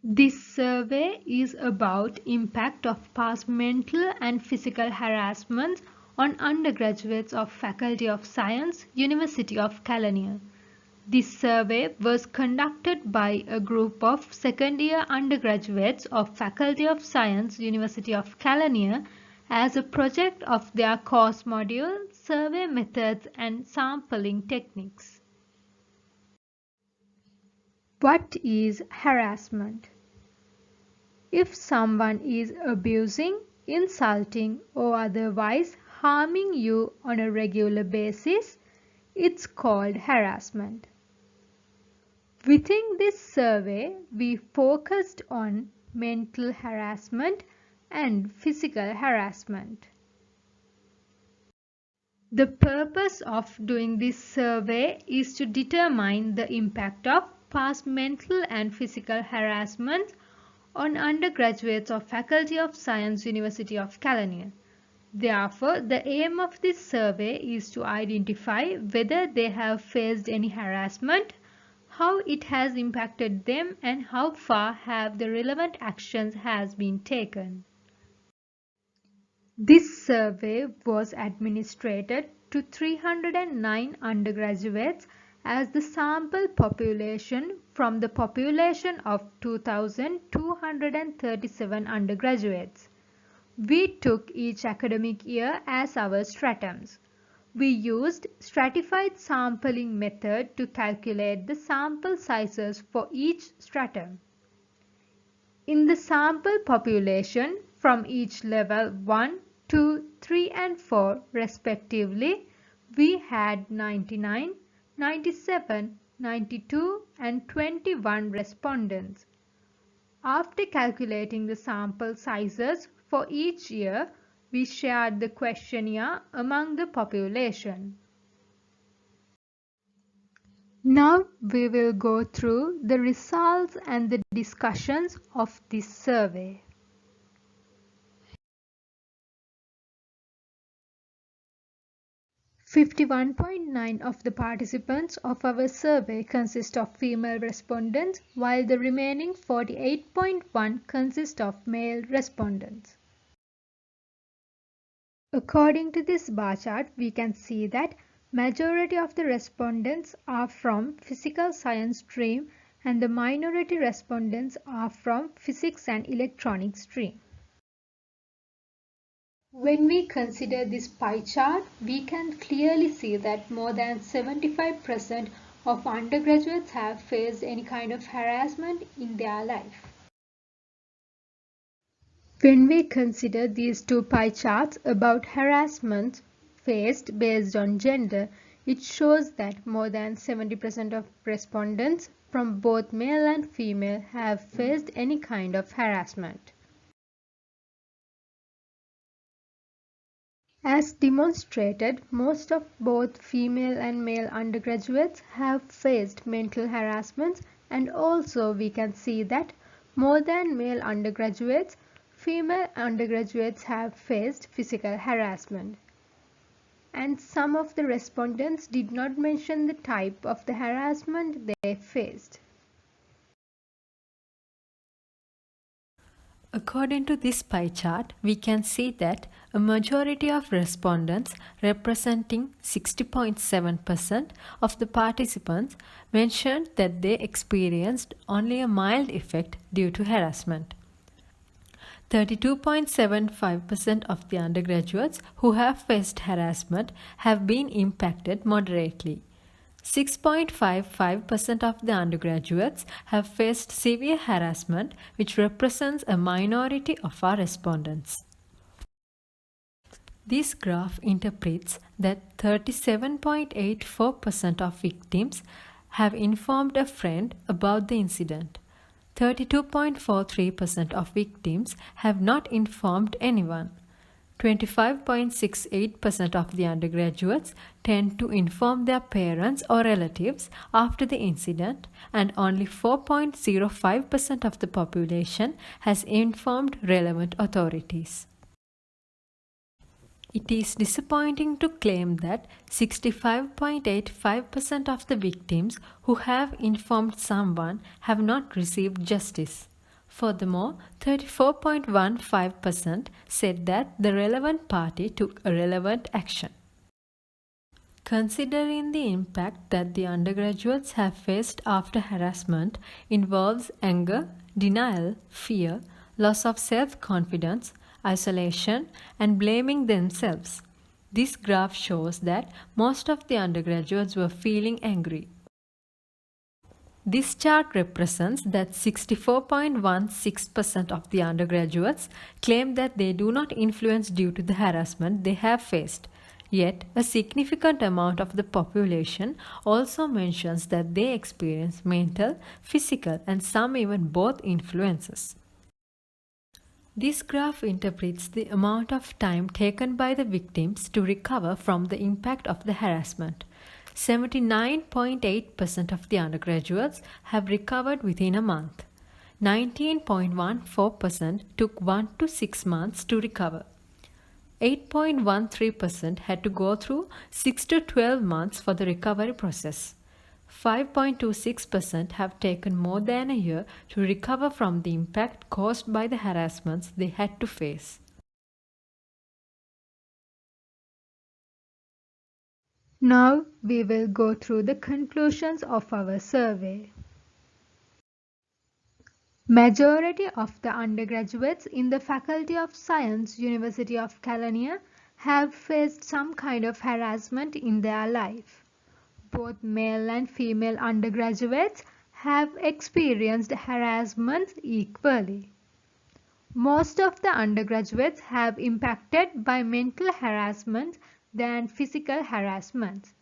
This survey is about impact of past mental and physical harassment on undergraduates of Faculty of Science, University of Kelaniya. This survey was conducted by a group of second-year undergraduates of Faculty of Science, University of Kelaniya as a project of their course module, Survey Methods and Sampling Techniques. What is harassment? If someone is abusing, insulting, or otherwise harming you on a regular basis, it's called harassment. Within this survey, we focused on mental harassment and physical harassment. The purpose of doing this survey is to determine the impact of past mental and physical harassment on undergraduates of Faculty of Science, University of Kelaniya. Therefore, the aim of this survey is to identify whether they have faced any harassment, how it has impacted them, and how far have the relevant actions has been taken. This survey was administered to 309 undergraduates as the sample population from the population of 2,237 undergraduates. We took each academic year as our stratums. We used stratified sampling method to calculate the sample sizes for each stratum. In the sample population from each level 1, 2, 3 and 4 respectively, we had 99, 97, 92 and 21 respondents. After calculating the sample sizes for each year, we shared the questionnaire among the population. Now we will go through the results and the discussions of this survey. 51.9% of the participants of our survey consist of female respondents, while the remaining 48.1% consist of male respondents. According to this bar chart, we can see that majority of the respondents are from physical science stream and the minority respondents are from physics and electronics stream. When we consider this pie chart, we can clearly see that more than 75% of undergraduates have faced any kind of harassment in their life. When we consider these two pie charts about harassment faced based on gender, it shows that more than 70% of respondents from both male and female have faced any kind of harassment. As demonstrated, most of both female and male undergraduates have faced mental harassment, and also we can see that more than male undergraduates, female undergraduates have faced physical harassment. And some of the respondents did not mention the type of the harassment they faced. According to this pie chart, we can see that a majority of respondents, representing 60.7% of the participants, mentioned that they experienced only a mild effect due to harassment. 32.75% of the undergraduates who have faced harassment have been impacted moderately. 6.55% of the undergraduates have faced severe harassment, which represents a minority of our respondents. This graph interprets that 37.84% of victims have informed a friend about the incident. 32.43% of victims have not informed anyone. 25.68% of the undergraduates tend to inform their parents or relatives after the incident, and only 4.05% of the population has informed relevant authorities. It is disappointing to claim that 65.85% of the victims who have informed someone have not received justice. Furthermore, 34.15% said that the relevant party took a relevant action. Considering the impact that the undergraduates have faced after harassment involves anger, denial, fear, loss of self-confidence, isolation, and blaming themselves. This graph shows that most of the undergraduates were feeling angry. This chart represents that 64.16% of the undergraduates claim that they do not influence due to the harassment they have faced. Yet, a significant amount of the population also mentions that they experience mental, physical, and some even both influences. This graph interprets the amount of time taken by the victims to recover from the impact of the harassment. 79.8% of the undergraduates have recovered within a month. 19.14% took 1 to 6 months to recover. 8.13% had to go through 6 to 12 months for the recovery process. 5.26% have taken more than a year to recover from the impact caused by the harassments they had to face. Now we will go through the conclusions of our survey. Majority of the undergraduates in the Faculty of Science, University of Kelaniya have faced some kind of harassment in their life. Both male and female undergraduates have experienced harassment equally. Most of the undergraduates have impacted by mental harassment than physical harassment.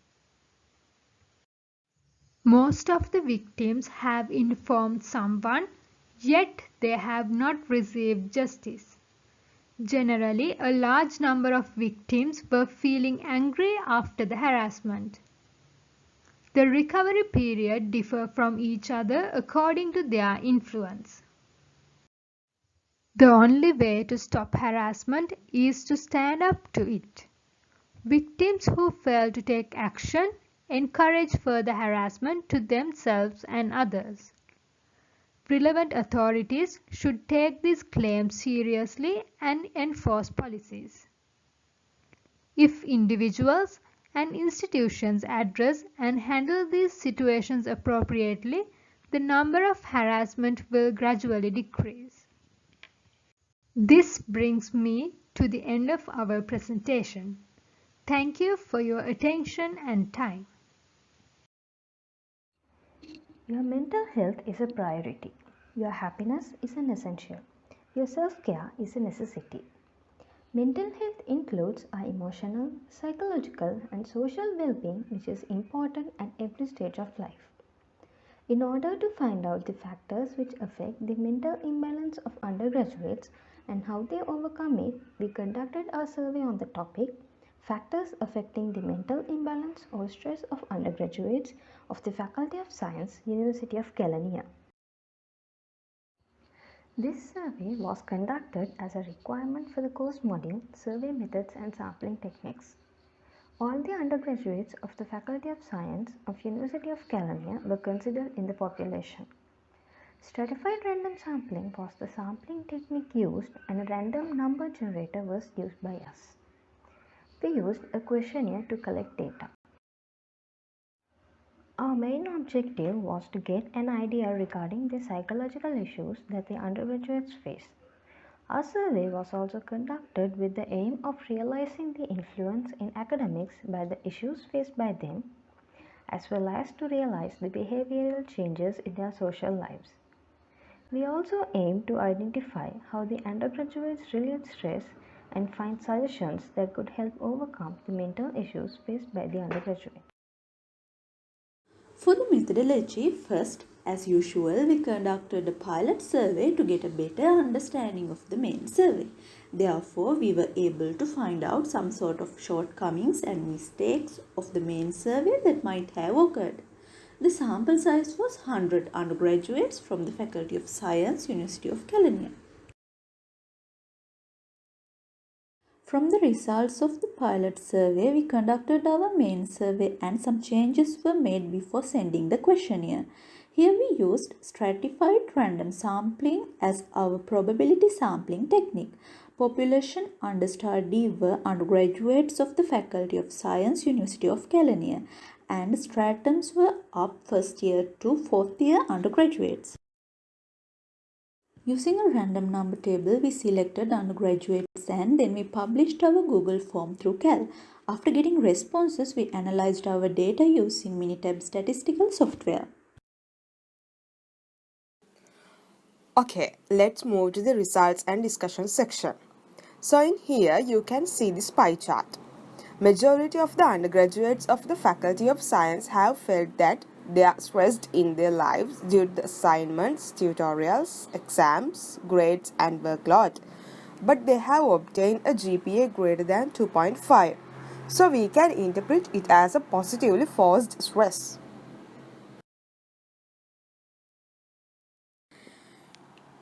Most of the victims have informed someone, yet they have not received justice. Generally, a large number of victims were feeling angry after the harassment. The recovery period differ from each other according to their influence. The only way to stop harassment is to stand up to it. Victims who fail to take action encourage further harassment to themselves and others. Relevant authorities should take these claims seriously and enforce policies. If individuals and institutions address and handle these situations appropriately, the number of harassment will gradually decrease. This brings me to the end of our presentation. Thank you for your attention and time. Your mental health is a priority. Your happiness is an essential. Your self-care is a necessity. Mental health includes our emotional, psychological, and social well-being, which is important at every stage of life. In order to find out the factors which affect the mental imbalance of undergraduates and how they overcome it, we conducted a survey on the topic Factors Affecting the Mental Imbalance or Stress of Undergraduates of the Faculty of Science, University of Kelaniya. This survey was conducted as a requirement for the course module Survey Methods and Sampling Techniques. All the undergraduates of the Faculty of Science of University of Kelaniya were considered in the population. Stratified random sampling was the sampling technique used and a random number generator was used by us. We used a questionnaire to collect data. Our main objective was to get an idea regarding the psychological issues that the undergraduates face. Our survey was also conducted with the aim of realizing the influence in academics by the issues faced by them, as well as to realize the behavioral changes in their social lives. We also aim to identify how the undergraduates relieve stress and find suggestions that could help overcome the mental issues faced by the undergraduate. For the methodology, first, as usual, we conducted a pilot survey to get a better understanding of the main survey. Therefore, we were able to find out some sort of shortcomings and mistakes of the main survey that might have occurred. The sample size was 100 undergraduates from the Faculty of Science, University of Kelaniya. From the results of the pilot survey, we conducted our main survey and some changes were made before sending the questionnaire. Here we used stratified random sampling as our probability sampling technique. Population understudy were undergraduates of the Faculty of Science, University of California, and stratums were up first year to fourth year undergraduates. Using a random number table, we selected undergraduates and then we published our Google form through Cal. After getting responses, we analyzed our data using Minitab statistical software. Okay, let's move to the results and discussion section. So in here you can see this pie chart. Majority of the undergraduates of the Faculty of Science have felt that they are stressed in their lives due to the assignments, tutorials, exams, grades and workload. But they have obtained a GPA greater than 2.5. So we can interpret it as a positively forced stress.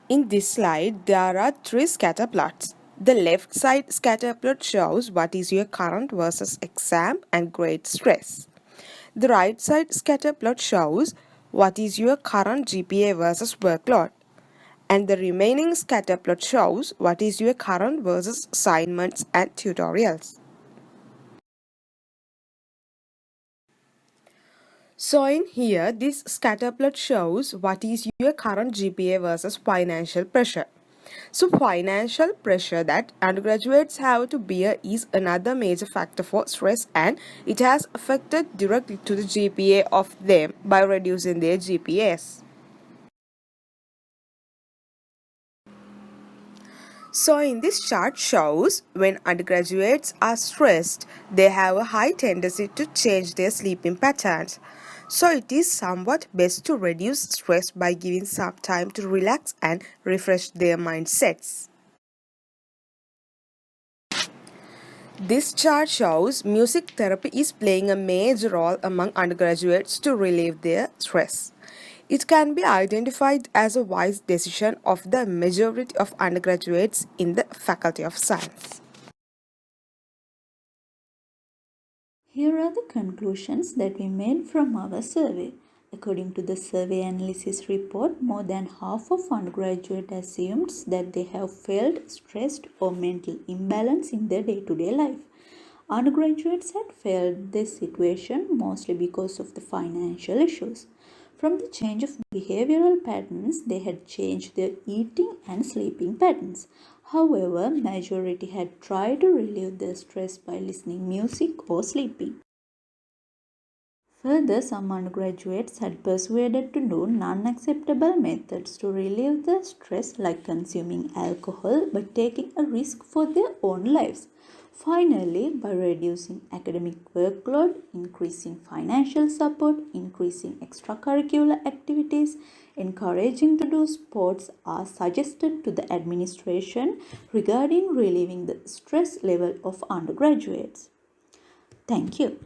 In this slide, there are three scatter plots. The left side scatter plot shows what is your current versus exam and grade stress. The right side scatter plot shows what is your current GPA versus workload. And the remaining scatter plot shows what is your current versus assignments and tutorials. So in here, this scatter plot shows what is your current GPA versus financial pressure. So financial pressure that undergraduates have to bear is another major factor for stress, and it has affected directly to the GPA of them by reducing their GPAs. So in this chart shows when undergraduates are stressed, they have a high tendency to change their sleeping patterns. So it is somewhat best to reduce stress by giving some time to relax and refresh their mindsets. This chart shows music therapy is playing a major role among undergraduates to relieve their stress. It can be identified as a wise decision of the majority of undergraduates in the Faculty of Science. Here are the conclusions that we made from our survey. According to the survey analysis report, more than half of undergraduates assumed that they have felt stressed or mental imbalance in their day-to-day life. Undergraduates had felt this situation mostly because of the financial issues. From the change of behavioral patterns, they had changed their eating and sleeping patterns. However, majority had tried to relieve their stress by listening music or sleeping. Further, some undergraduates had persuaded to do non-acceptable methods to relieve the stress, like consuming alcohol but taking a risk for their own lives. Finally, by reducing academic workload, increasing financial support, increasing extracurricular activities, encouraging to do sports are suggested to the administration regarding relieving the stress level of undergraduates. Thank you.